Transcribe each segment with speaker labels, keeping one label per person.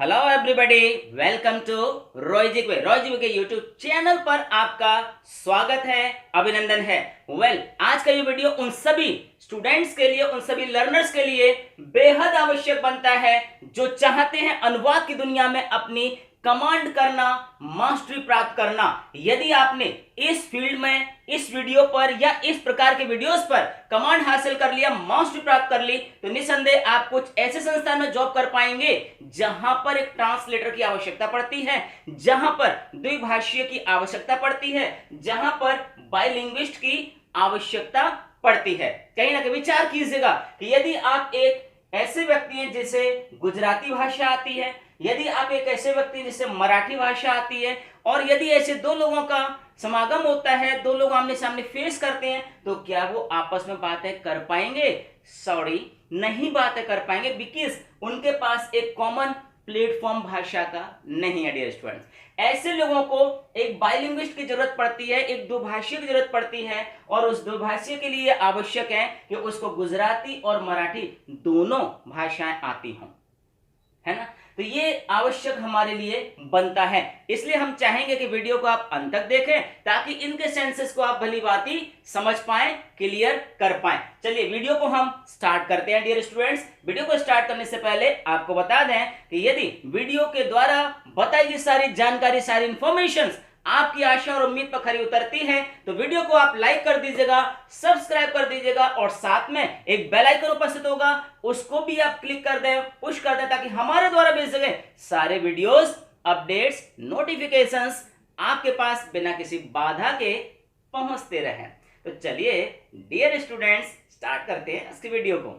Speaker 1: Hello everybody, welcome to रोयजिक वे। रोयजिक वे के YouTube channel पर आपका स्वागत है, अभिनंदन है। आज का ये वीडियो उन सभी स्टूडेंट्स के लिए, उन सभी लर्नर्स के लिए बेहद आवश्यक बनता है जो चाहते हैं अनुवाद की दुनिया में अपनी कमांड करना, मास्टरी प्राप्त करना। यदि आपने इस फील्ड में, इस वीडियो पर या इस प्रकार के वीडियोस पर कमांड हासिल कर लिया, मास्टरी प्राप्त कर ली, तो निसंदेह आप कुछ ऐसे संस्थान में जॉब कर पाएंगे जहां पर एक ट्रांसलेटर की आवश्यकता पड़ती है, जहां पर द्विभाषीय की आवश्यकता पड़ती है, जहां पर बायलिंग्विस्ट की आवश्यकता पड़ती है। कहीं ना कहीं विचार कीजिएगा कि यदि आप एक ऐसे व्यक्ति हैं जिसे गुजराती भाषा आती है, यदि आप एक ऐसे व्यक्ति जिसे मराठी भाषा आती है, और यदि ऐसे दो लोगों का समागम होता है, दो लोग आमने सामने फेस करते हैं, तो क्या वो आपस में बातें कर पाएंगे? सॉरी, नहीं बातें कर पाएंगे, बिकॉज उनके पास एक कॉमन प्लेटफॉर्म भाषा का नहीं है। डियर स्टूडेंट्स, ऐसे लोगों को एक बायलिंग्विस्ट की जरूरत पड़ती है, एक दुभाषीय की जरूरत पड़ती है, और उस दुभाषीय के लिए आवश्यक है कि उसको गुजराती और मराठी दोनों भाषाएं आती हों, है ना। तो ये आवश्यक हमारे लिए बनता है, इसलिए हम चाहेंगे कि वीडियो को आप अंत तक देखें ताकि इनके सेंसेस को आप भली भांति समझ पाएं, क्लियर कर पाएं। चलिए वीडियो को हम स्टार्ट करते हैं। डियर स्टूडेंट्स, वीडियो को स्टार्ट करने से पहले आपको बता दें कि यदि वीडियो के द्वारा बताई गई सारी जानकारी, सारी इंफॉर्मेशन आपकी आशा और उम्मीद पर खरी उतरती है, तो वीडियो को आप लाइक कर दीजिएगा, सब्सक्राइब कर दीजिएगा, और साथ में एक बेल आइकन उपस्थित होगा, उसको भी आप क्लिक कर दें, पुश कर दें, ताकि हमारे द्वारा भेजे गए सारे वीडियोस, अपडेट्स, नोटिफिकेशंस आपके पास बिना किसी बाधा के पहुंचते रहें। तो चलिए डियर स्टूडेंट्स, स्टार्ट करते हैं इसकी वीडियो को।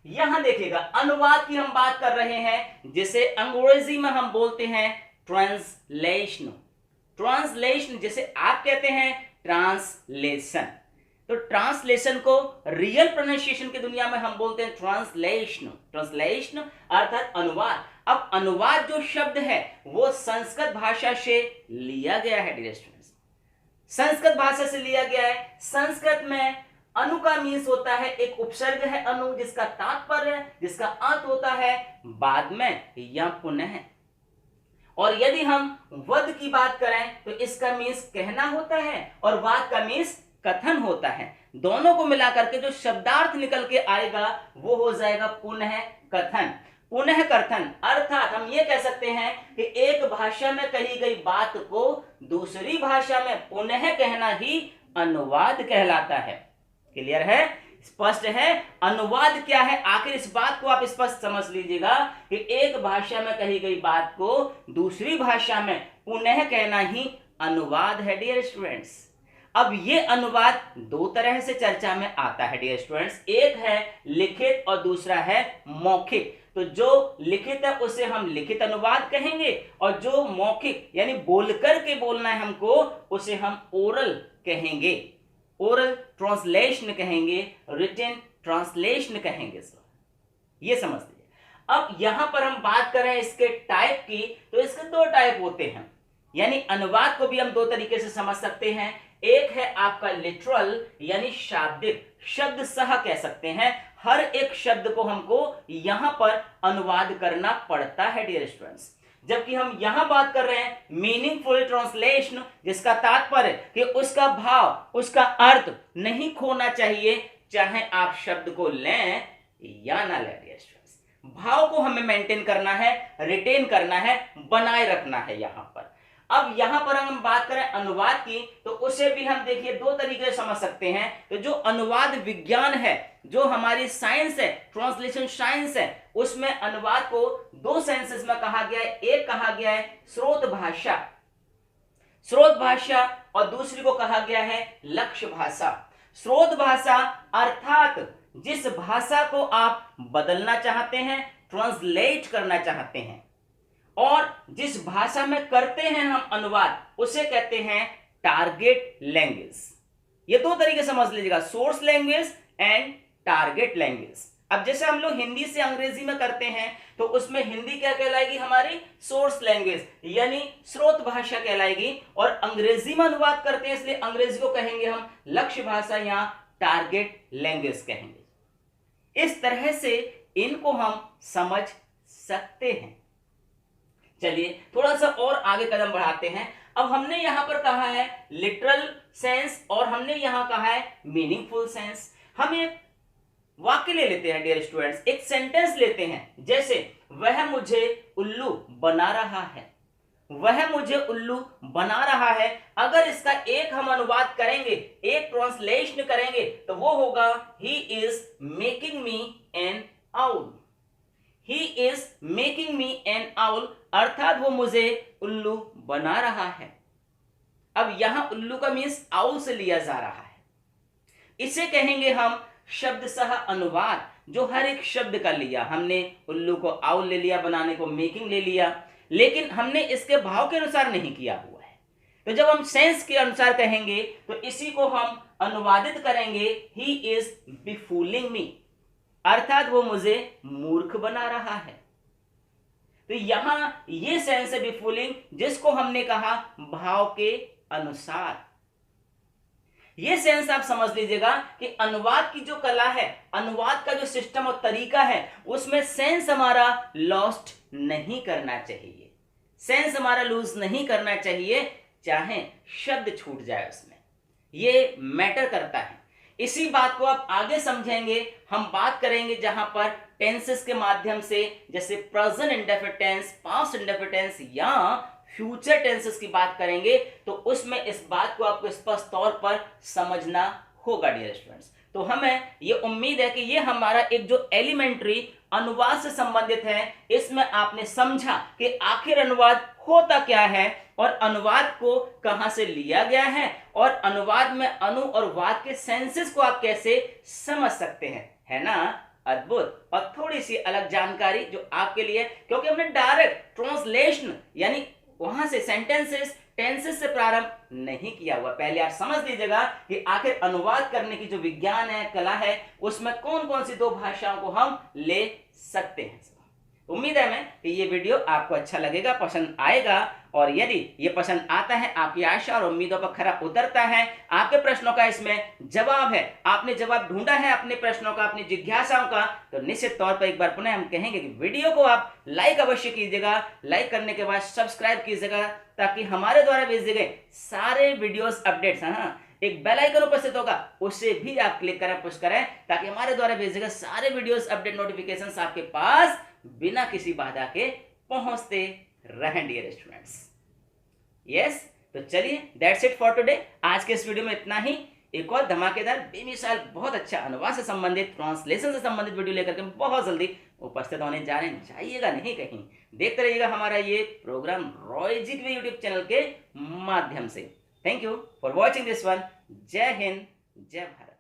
Speaker 1: यहां देखिएगा, अनुवाद की हम बात कर रहे हैं, जिसे अंग्रेजी में हम बोलते हैं ट्रांसलेशन। ट्रांसलेशन जिसे आप कहते हैं ट्रांसलेशन। तो ट्रांसलेशन को रियल प्रोनाउंसिएशन की दुनिया में हम बोलते हैं ट्रांसलेशन। ट्रांसलेशन अर्थात अनुवाद। अब अनुवाद जो शब्द है वो संस्कृत भाषा से लिया गया है। डियर स्टूडेंट्स, संस्कृत भाषा से लिया गया है। संस्कृत में अनु का मीन्स होता है, एक उपसर्ग है अनु, जिसका तात्पर्य, जिसका अर्थ होता है बाद में या पुनः। और यदि हम वद की बात करें तो इसका मीन्स कहना होता है, और वाद का मीन्स कथन होता है। दोनों को मिलाकर के जो शब्दार्थ निकल के आएगा वो हो जाएगा पुनः कथन। पुनः कथन अर्थात हम ये कह सकते हैं कि एक भाषा में कही गई बात को दूसरी भाषा में पुनः कहना ही अनुवाद कहलाता है। क्लियर है? स्पष्ट है? अनुवाद क्या है, आखिर इस बात को आप स्पष्ट समझ लीजिएगा कि एक भाषा में कही गई बात को दूसरी भाषा में पुनः कहना ही अनुवाद है। डियर स्टूडेंट्स, अब ये अनुवाद दो तरह से चर्चा में आता है। डियर स्टूडेंट्स, एक है लिखित और दूसरा है मौखिक। तो जो लिखित है उसे हम लिखित अनुवाद कहेंगे, और जो मौखिक यानी बोलकर के बोलना है हमको, उसे हम ओरल कहेंगे, ओरल ट्रांसलेशन कहेंगे, रिटन ट्रांसलेशन कहेंगे। ये समझ लीजिए। अब यहां पर हम बात करें इसके टाइप की, तो इसके दो टाइप होते हैं, यानी अनुवाद को भी हम दो तरीके से समझ सकते हैं। एक है आपका लिटरल यानी शाब्दिक, शब्द सह कह सकते हैं, हर एक शब्द को हमको यहां पर अनुवाद करना पड़ता है। डियर स्टूडेंट्स, जबकि हम यहां बात कर रहे हैं मीनिंगफुल ट्रांसलेशन, जिसका तात्पर्य कि उसका भाव, उसका अर्थ नहीं खोना चाहिए, चाहे आप शब्द को लें या ना लें। डियर स्टूडेंट्स, भाव को हमें मेंटेन करना है, रिटेन करना है, बनाए रखना है यहां पर। अब यहां पर हम बात करें अनुवाद की, तो उसे भी हम देखिए दो तरीके से समझ सकते हैं। तो जो अनुवाद विज्ञान है, जो हमारी साइंस है, ट्रांसलेशन साइंस है, उसमें अनुवाद को दो सेंसेस में कहा गया है। एक कहा गया है स्रोत भाषा, स्रोत भाषा, और दूसरी को कहा गया है लक्ष्य भाषा। स्रोत भाषा अर्थात जिस भाषा को आप बदलना चाहते हैं, ट्रांसलेट करना चाहते हैं, और जिस भाषा में करते हैं हम अनुवाद, उसे कहते हैं टारगेट लैंग्वेज। ये दो तरीके समझ लीजिएगा, source language and target language. अब जैसे हम लोग हिंदी से अंग्रेजी में करते हैं, तो उसमें हिंदी क्या कहलाएगी? हमारी सोर्स लैंग्वेज यानी स्रोत भाषा कहलाएगी, और अंग्रेजी में अनुवाद करते हैं, इसलिए अंग्रेजी को कहेंगे हम लक्ष्य भाषा या टारगेट लैंग्वेज कहेंगे। इस तरह से इनको हम समझ सकते हैं। चलिए थोड़ा सा और आगे कदम बढ़ाते हैं। अब हमने यहां पर कहा है लिटरल सेंस और हमने यहां कहा है मीनिंगफुल सेंस। हम एक वाक्य ले लेते हैं डियर स्टूडेंट्स, एक सेंटेंस लेते हैं, जैसे वह मुझे उल्लू बना रहा है। वह मुझे उल्लू बना रहा है, अगर इसका एक हम अनुवाद करेंगे, एक ट्रांसलेशन करेंगे तो वो होगा he is making me N owl. He is making me N owl, अर्थात वो मुझे उल्लू बना रहा है। अब यहां उल्लू का मीन्स आउल से लिया जा रहा है। इसे कहेंगे हम शब्द सह अनुवाद, जो हर एक शब्द का लिया। हमने उल्लू को आउल ले लिया, बनाने को मेकिंग ले लिया, लेकिन हमने इसके भाव के अनुसार नहीं किया हुआ है। तो जब हम सेंस के अनुसार कहेंगे तो इसी को हम अनुवादित करेंगे ही इज बिफूलिंग मी, अर्थात वो मुझे मूर्ख बना रहा है। तो यहां ये सेंस है बिफूलिंग, जिसको हमने कहा भाव के अनुसार। ये सेंस आप समझ लीजिएगा कि अनुवाद की जो कला है, अनुवाद का जो सिस्टम और तरीका है, उसमें सेंस हमारा लॉस्ट नहीं करना चाहिए। सेंस हमारा लूज नहीं करना चाहिए, चाहे शब्द छूट जाए उसमें, ये मैटर करता है। इसी बात को आप आगे समझेंगे। हम बात करेंगे जहां पर टेंसेस के माध्यम से, जैसे present indefinite tense, past indefinite tense या फ्यूचर टेंसेस की बात करेंगे, तो उसमें इस बात को आपको स्पष्ट तौर पर समझना होगा डियर स्टूडेंट्स। तो हमें ये उम्मीद है कि ये हमारा एक जो एलिमेंट्री अनुवाद से संबंधित है, इसमें आपने समझा कि आखिर अनुवाद होता क्या है और अनुवाद को कहां से लिया गया है, और अनुवाद में अनु और वाद के सेंसेस को आप कैसे समझ सकते हैं। है ना अद्भुत। और थोड़ी सी अलग जानकारी जो आपके लिए, क्योंकि हमने डायरेक्ट ट्रांसलेशन यानी वहां से सेंटेंसेस टेंसेस से प्रारंभ नहीं किया हुआ। पहले आप समझ लीजिएगा कि आखिर अनुवाद करने की जो विज्ञान है, कला है, उसमें कौन कौन सी दो भाषाओं को हम ले सकते हैं। उम्मीद है मैं कि ये वीडियो आपको अच्छा लगेगा, पसंद आएगा, और यदि ये पसंद आता है, आपकी आशा और उम्मीदों पर खरा उतरता है, आपके प्रश्नों का इसमें जवाब है, आपने जवाब ढूंढा है अपने प्रश्नों का, अपनी जिज्ञासाओं का, तो निश्चित तौर पर एक बार पुनः हम कहेंगे कि वीडियो को आप लाइक अवश्य कीजिएगा। लाइक करने के बाद सब्सक्राइब कीजिएगा, ताकि हमारे द्वारा भेजे गए सारे वीडियोस अपडेट्स, एक बेल आइकन उपस्थित होगा, उसे भी आप क्लिक करें, पुश करें, ताकि हमारे द्वारा भेजे गए सारे वीडियोस अपडेट नोटिफिकेशंस आपके पास बिना किसी बाधा के पहुंचते रहें डियर स्टूडेंट्स। यस, तो चलिए दैट्स इट फॉर टुडे। आज के इस वीडियो में इतना ही। एक और धमाकेदार, बेमिसाल, बहुत अच्छा अनुवाद से संबंधित, ट्रांसलेशन से संबंधित वीडियो लेकर के बहुत जल्दी उपस्थित होने जा रहे हैं। जाइएगा नहीं कहीं, देखते रहिएगा हमारा ये प्रोग्राम रॉयजिक वे यूट्यूब चैनल के माध्यम से। Thank you for watching this one. जय हिंद, जय भारत।